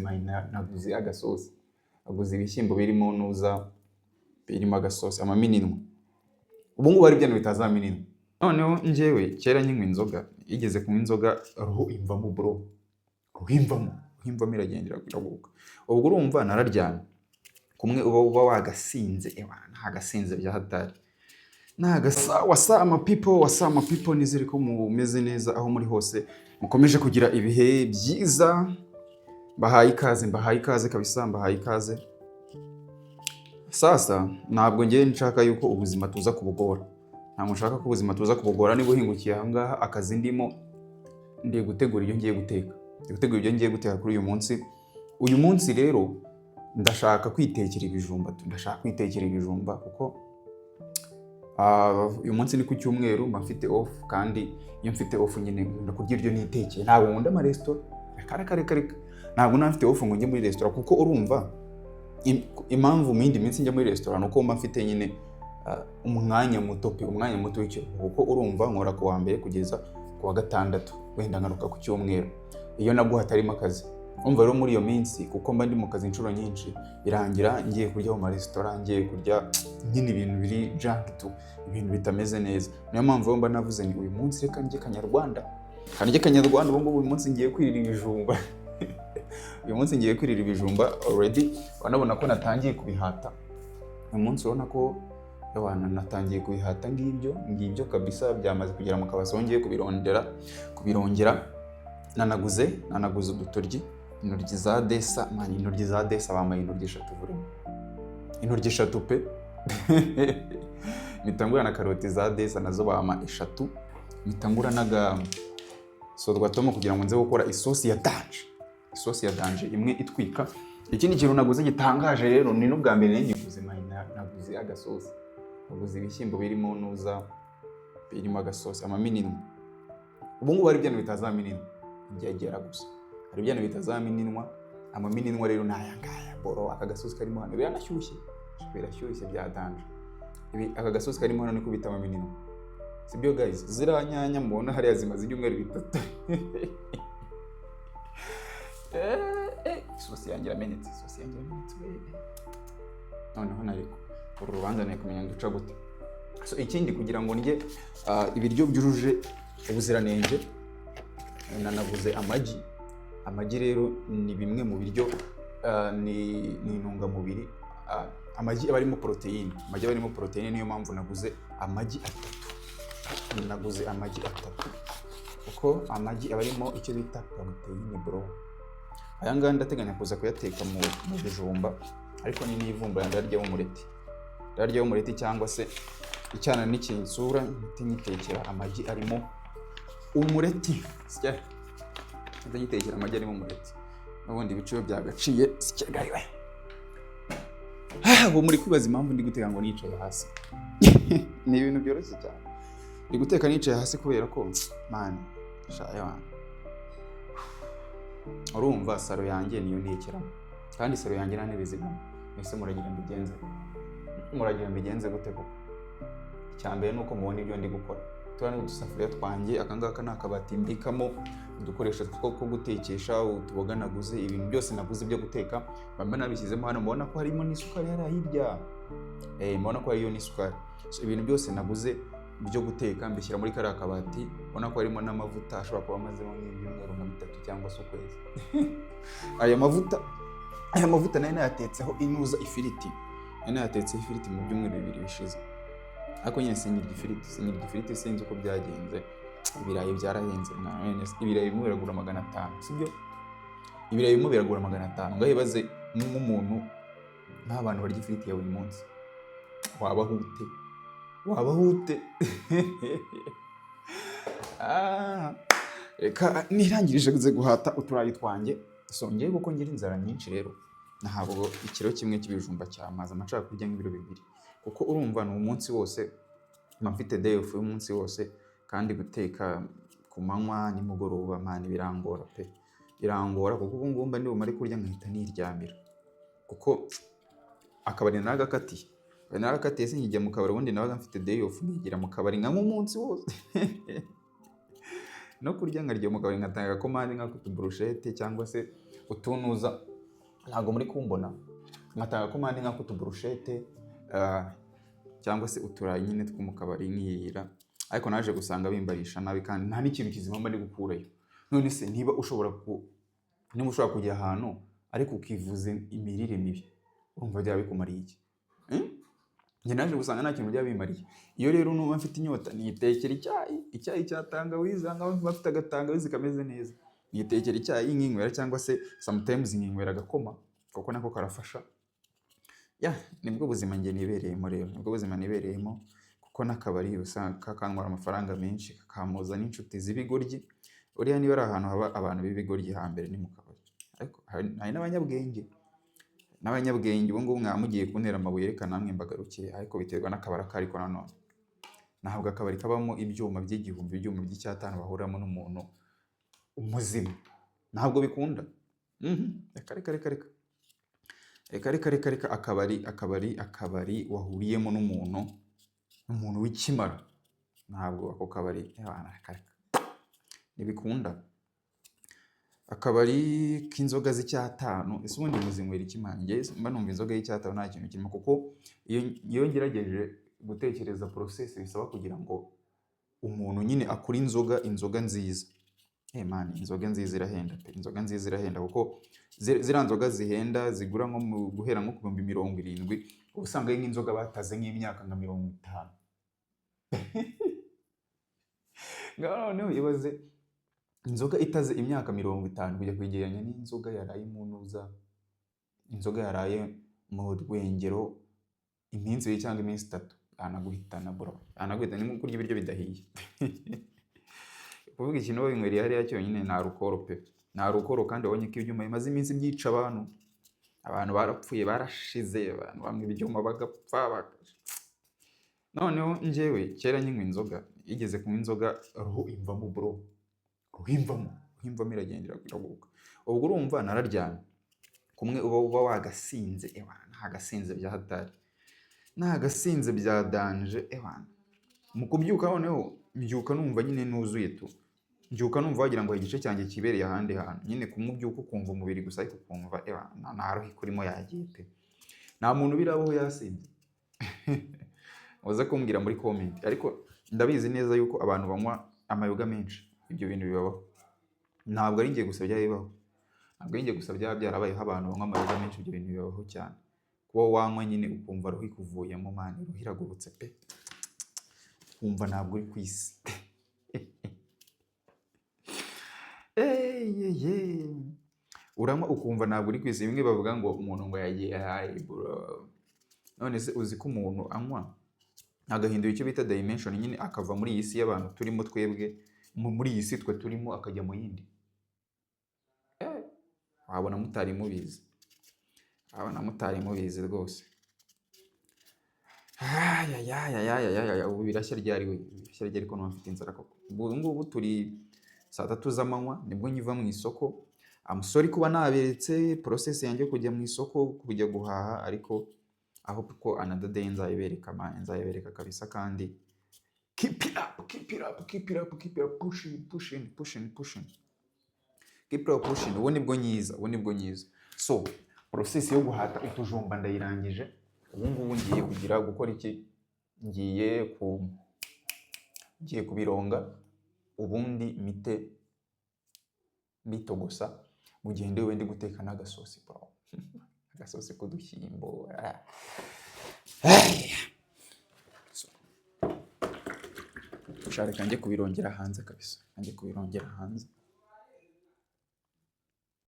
ubuzima naguze agasosi, naguze ibishyimbo birimo nuza, birimo agasosi amaminino. Ubu ngubu ari byano bitazaminino. Noneho njyewe kera nkinywa inzoga, igeze kunywa inzoga roho imvamo bro, roho iragendera kiraguruka. Ubwo urumva nararyamye, kumwe uba wagasinze, nta gasinze bya hatari. Wasama people nizere ko mumeze neza aho muri hose, mukomeje kugira ibihe byiza. Mbahaye ikaze kabisa, mbahaye ikaze. Sasa ntabwo ngiye nshaka yuko ubuzima tuza kubugora. Ntabwo nshaka ko ubuzima tuza kubugora. Niba uhingukiye aha ngaha akazi ndimo, ndiye gutegura ibyo ngiye guteka. Kuri uyu munsi. Uyu munsi rero ndashaka kwitekera ibijumba. Kuko uyu munsi ni ku cyumweru, mfite off, kandi iyo mfite off nyine nkunda kurya iryo nitekeye. Ntabwo nkunda amaresitora, kare. Ntabwo nafite off ngo njye muri resitora, kuko urumva impamvu mu yindi minsi njya muri resitora nuko mba mfite nyine umwanya muto w'ikiruhuko. Kuko urumva nkora ku wa mbere kugeza ku wa gatandatu, wenda ngaruka ku cyumweru iyo nabwo hatarimo akazi. Umva rero muri iyo minsi, kuko mba ndi mu kazi inshuro nyinshi, birangira ngiye kurya mu maresitora, ngiye kurya nyine ibintu biri junk tu, ibintu bitameze neza. Niyo mpamvu mba navuze ni uyu munsi reka ndye kanyarwanda. Ubu ngubu uyu munsi ngiye kwirira ibijumba. Uyu munsi ngiye kwirira ibijumba already. Wanabona ko natangiye kubihata. Uyu munsi urabona ko natangiye kubihata ngibyo kabisa, byamaze kugera mu kabase, ngiye kubirongera. Nanaguze udutoryi, intoryi za desa, intoryi za desa bamaye intoryi 3 vure. Intoryi 3 pe. Mitangura na karoti za desa nazo bama 3. Mitangura naga sodwa tomo kugira ngo nze gukora isosi ya danje imwe itwika. Ikindi kintu naguze gitangaje rero, ni n'ubwa mbere nigiguze naguze agasosi. Naguze ibishyimbo birimo nuza, birimo agasosi amaminino. Ubu ngubu ari byano bitazaminino, byagera gusa. Hari byano bitazaminwa, amaminino rero nayangaya boro. Aka gasosi karimo hano birashyushye bya danje. Aka gasosi karimo hano niko bita amaminino. Sibyo guys, zira nyanya mubona hariya zimaze ibyumweru 3. Isosi yanjye iramenetse. Noneho nariko urubanza naye kumenya nduca gute. So ikindi kugira ngo ndye ibiryo byujuje ubuziranenge, nanaguze amagi rero ni bimwe mu biryo ni intungamubiri. Amagi aba arimo proteine, niyo mpamvu naguze amagi 3. Kuko amagi aba arimo icyo bita proteine bro. Aya nganda ndateganya kuza kuyateka mu bijumba, ariko ni nivumba ndarya umureti cyangwa se icyana n'ikinsura ntitekera amagi arimo umureti. Ntitekera amagi arimo umureti. N'ubundi ibiciro byagaciye sikegariwe. Ubu muri kwibaza impamvu ndi guteka ngo nicaye hasi. Ni ibintu byoroshye cyane. Ndi guteka nicaye hasi kubera ko urumva saro yanjye niyo ntekeramo, kandi saro yanjye nta ntebe zibamo. Mwese muragira mbigenze gute koko? Icyambere nuko mubona ibyo ndi gukora. Turane udusafuriya twanjye, akangaka nakabati mbikamo udukoresho two gutekesha, utuboga naguze, ibintu byose naguze byo guteka bamba nabishyizemo hano. Mubona ko harimo n'isukari hirya. Mubona ko hariyo n'isukari. So ibintu byose naguze byo guteka mbishyira muri kariya kabati. Ubona ko harimo n'amavuta ashobora kuba amazemo nk'ibyumweru 3 cyangwa se ukwezi. Aya mavuta nayo nayatetseho inuza ifiriti. Nayatetseho ifiriti mu byumweru 2 bishize. Ariko nyine sinyirya ifiriti sinzi uko byagenze. Ibirayi byarahenze none ibirayi bimwe biragura 500, sibyo? Ibirayi bimwe biragura 500. Ngahibaze nk'umuntu n'abantu barya ifiriti ya buri munsi. Wabaho ute? Reka nirangirije guhata uturayi twanjye. Songeye kuko ngira inzara nyinshi rero. Ntabwo ikiro kimwe cy'ibijumba cyamaza amacaka kurya nk'ibiro 2. Kuko urumva ni umunsi wose mfite day off y'umunsi wose, kandi guteka ku manywa nimugoroba birangora pe. Birangora kuko ubu ngumba ndi bumare kurya nkahita niryamira. Kuko akabari narakatiye sinjya mu kabari, ubundi nabaga mfite day off nigira mu kabari nka umunsi wose. No kurya nkarya mu kabari ngatanga komande nka kutu brushette cyangwa se utunuza ntabwo muri kumbona nkatanga komande nk'utuburushete cyangwa se uturayi nyine two mu kabari nkirira, ariko naje gusanga bimbarisha nabi kandi nta n'ikintu kizima mba ndi gukurayo. None se niba ushobora kujya ahantu ariko ukivuza imirire mibi, urumva byaba bikumariye iki? Njye naje gusanga nta kintu byaba bimariye. Iyo rero numva mfite inyota nitekera icyayi cya tangawizi, nkaba bafite agatangawizi kameze neza, nitekera icyayi nkinywera, cyangwa se sometimes nkinywera agakoma kuko nako karafasha. Nibwo buzima njye nibereyemo rero, nibwo buzima nibereyemo, kuko n'akabari usanga kakantwara amafaranga menshi, kakamuza n'inshuti z'ibigoryi. Uriya niba ari ahantu haba abantu b'ibigoryi hambere ni mu kabari, ariko hari n'abanyabwenge ubu ngubu mwamugiye kuntera amabuye reka namwe mbagarukiye, ariko biterwa n'akabari ariko nanone ntabwo akabari kabamo ibyuma by'igihumbi, ibyuma by'icyatanu bahuriramo n'umuntu umuzima, ntabwo bikunda. Reka akabari wahuriyemo n'umuntu w'ikimara, ntabwo ako kabari ntibikunda. Akabari k'inzoga z'icyatanu, ese ubundi muzinywera iki mani? Njye mba numva inzoga y'icyatanu nta kintu kirimo, kuko iyo ngerageje gutekereza process bisaba kugira ngo umuntu nyine akore inzoga nziza. Mani, inzoga nziza irahenda pe, inzoga nziza irahenda, kuko ziriya nzoga zihenda zigura nko guhera nko ku 70,000, usanga ari nk'inzoga bataze nk'imyaka nka 50. Noneho ibaze inzoga itaze imyaka 50 kujya kwigereranya n'inzoga yaraye inzoga yaraye mu rwengero iminsi 2 cyangwa iminsi 3, anaguhitana bro, anaguhitana ni kurya ibiryo bidahiye. Kuvuga ikintu winywereye hariya cyonyine nta rukoro pe, nta rukoro, kandi wabonye ko ibyuma bimaze iminsi byica abantu barapfuye, barashize, abantu bamwe ibyuma bagapfa. Noneho njyewe kera nkinywa inzoga, igeze kunywa inzoga roho imvamo bro, roho imvamo iragenda iraguruka. Ubwo urumva nararyamye, kumwe uba wagasinze, nta gasinze bya hatari, nta gasinze bya danje. Mu kubyuka noneho mbyuka numva nyine nuzuye tu, mbyuka numva wagira ngo igice cyanjye kibereye ahandi hantu, nyine kumubyuka ukumva umubiri gusa, ariko ukumva nta roho ikurimo yagiye pe. Nta muntu birabaho yasinze uza kumbwira muri comment, ariko ndabizi neza yuko abantu banywa amayoga menshi ibyo bintu bibabaho. Ntabwo ari ngiye gusa byabaho, ntabwo ari ngiye gusa byarabayeho, abantu banywa amayoga menshi ibyo bintu bibabaho cyane. Kuba wanywa nyine ukumva roho ikuvuyemo mani, roho iragurutse pe, ukumva ntabwo uri ku isi. Uranywa ukumva ntabwo uri ku isi. Bimwe bavuga ngo umuntu ngo yagiye high bro. None se uzi ko umuntu anywa agahindura icyo bita dimension, nyine akava muri iyi si y'abantu turimo twebwe, muri iyi si twe turimo, akajya mu yindi. Wabona mutari mubizi rwose. Ubu birashya ryari we, birashya ryari ko ntafite inzara koko. Ubu ngubu turi 3:00 z'amanywa nibwo nyiva mu isoko. I'm sorry kuba naberetse process yanjye kujya mu isoko kujya guhaha, ariko aho ko another day nzayibereka kabisa. Kandi keep it up, pushing. Keep it up, pushing. Ubu nibwo nyiza. So process yo guhata utujumba ndayirangije. Ubu ngubu ngiye kugira gukora iki? Ngiye kubironga, ubundi mbitogosa mu gihe ndiwe ndi guteka n'agasosi bro. Agasosi k'udushyimbo. Ushaka njye kubirongera hanze kabisa, njye kubirongera hanze.